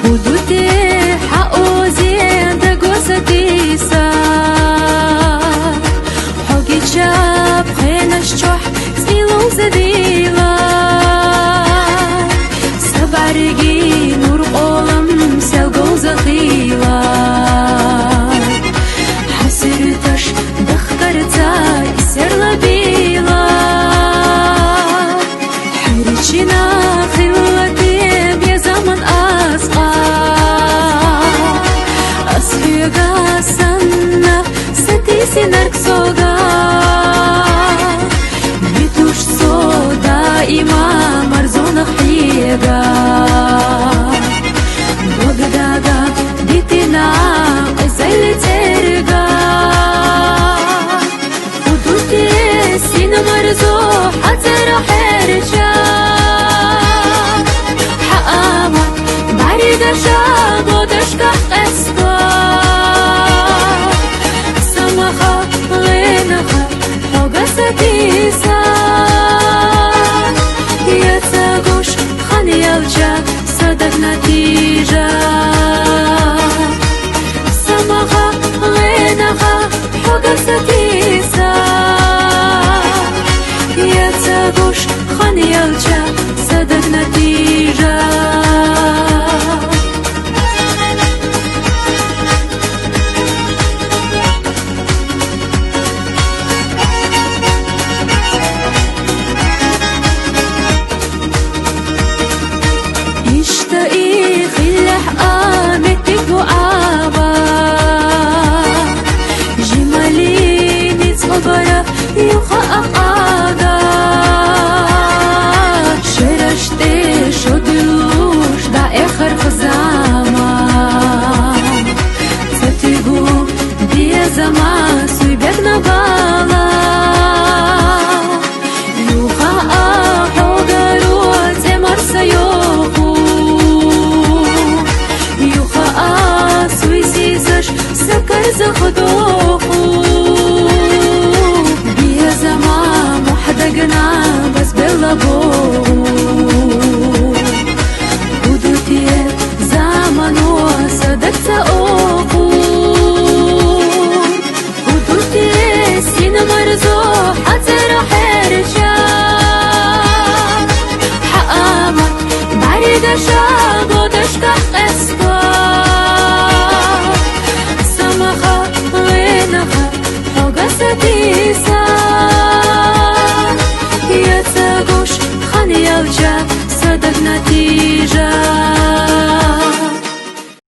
ودوتي حقوزي انت قوستي سار حقي شاب خينا الشح سيلو زديلا سبع رجي نور قولم سلقو زخيلا حسرتش دخترتا يسر لبيلا حريتشنا خلوتي بيا زمن أصغى سنة ستيسي نركسوغا بيتوش صودا إما مرزونا خيغا بغداغا ديتنا قزيل ترغا ودوتي سين مرزو حتر حرشا حقامت بعريقا شابو دشكا قسكا سمخا غينخا حوغا ستيسا يتساقوش خانيالجا صدق نتيجة سمخا غينخا حوغا ستيسا يتساقوش خانيالجا صدق نتيجة يوخا أقادا شرشتي شدلوش دا آخر خزاما تتيقو دي زما سويبك نبالا يوخا أحوغا روتي مرسا يوخو يوخا أسوي سيزش سكر زخدوخو بس باللبو ودوتي زمن وصدقت